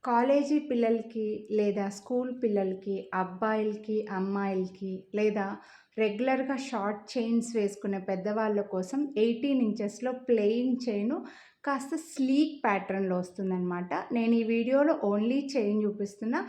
College పిల్లలకి లేదా school పిల్లలకి, అబ్బాయిలకి, అమ్మాయిలకి లేదా రెగ్యులర్‌గా షార్ట్ చైన్స్ వేసుకునే పెద్దవాళ్ళ కోసం 18 ఇంచెస్‌లో ప్లెయిన్ చైను కాస్త స్లీక్ ప్యాటర్న్‌లో వస్తుందనమాట. నేను ఈ వీడియోలో ఓన్లీ చైన్ చూపిస్తున్నా.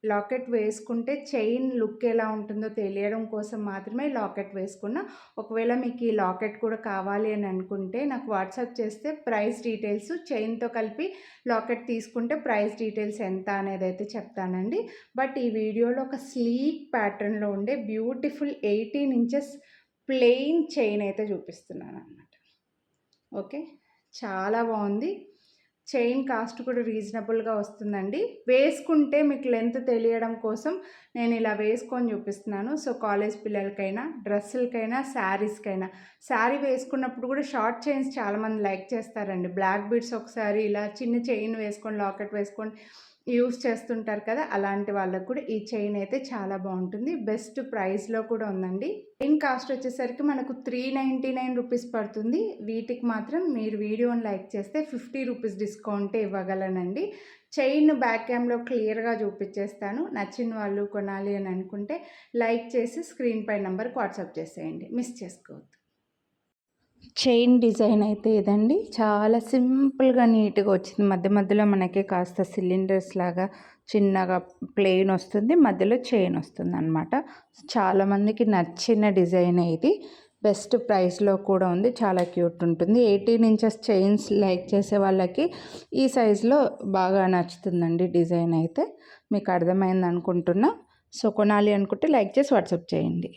లాకెట్ వేసుకుంటే చైన్ లుక్ ఎలా ఉంటుందో తెలియడం కోసం మాత్రమే లాకెట్ వేసుకున్నా. ఒకవేళ మీకు ఈ లాకెట్ కూడా కావాలి అని అనుకుంటే నాకు వాట్సాప్ చేస్తే ప్రైస్ డీటెయిల్స్ చైన్‌తో కలిపి లాకెట్ తీసుకుంటే ప్రైస్ డీటెయిల్స్ ఎంత అనేదైతే చెప్తానండి. బట్ ఈ వీడియోలో ఒక స్లీక్ ప్యాటర్న్‌లో ఉండే బ్యూటిఫుల్ 18 ఇంచెస్ ప్లెయిన్ చైన్ అయితే చూపిస్తున్నానన్నమాట. ఓకే. చాలా బాగుంది. చైన్ కాస్ట్ కూడా రీజనబుల్‌గా వస్తుందండి. వేసుకుంటే మీకు లెంత్ తెలియడం కోసం నేను ఇలా వేసుకొని చూపిస్తున్నాను. సో, కాలేజ్ పిల్లలకైనా, డ్రెస్సులకైనా, శారీస్‌కైనా. శారీ వేసుకున్నప్పుడు కూడా షార్ట్ చైన్స్ చాలామంది లైక్ చేస్తారండి. బ్లాక్ బీడ్స్ ఒకసారి ఇలా చిన్న చైన్ వేసుకొని, లాకెట్ వేసుకొని యూస్ చేస్తుంటారు కదా! అలాంటి వాళ్ళకి కూడా ఈ చైన్ అయితే చాలా బాగుంటుంది. బెస్ట్ ప్రైస్‌లో కూడా ఉందండి. చైన్ కాస్ట్ వచ్చేసరికి మనకు 399 రూపీస్ పడుతుంది. వీటికి మాత్రం మీరు వీడియోని లైక్ చేస్తే 50 రూపీస్ డిస్కౌంటే ఇవ్వగలనండి. చైన్ బ్యాక్ క్యామ్‌లో క్లియర్‌గా చూపించేస్తాను. నచ్చిన వాళ్ళు కొనాలి అని అనుకుంటే లైక్ చేసి స్క్రీన్ పై నంబర్‌కి వాట్సాప్ చేసేయండి. మిస్ చేసుకోవద్దు. చైన్ డిజైన్ అయితే ఇదండి. చాలా సింపుల్‌గా నీట్‌గా వచ్చింది. మధ్య మధ్యలో మనకి కాస్త సిలిండర్స్ లాగా చిన్నగా ప్లెయిన్ వస్తుంది. మధ్యలో చైన్ వస్తుందన్నమాట. చాలామందికి నచ్చిన డిజైనే ఇది. బెస్ట్ ప్రైస్‌లో కూడా ఉంది. చాలా క్యూట్ ఉంటుంది. 18 ఇంచెస్ చైన్స్ లైక్ చేసే వాళ్ళకి ఈ సైజులో బాగా నచ్చుతుందండి డిజైన్ అయితే. మీకు అర్థమైంది అనుకుంటున్నా. సో, కొనాలి అనుకుంటే లైక్ చేసి వాట్సాప్ చేయండి.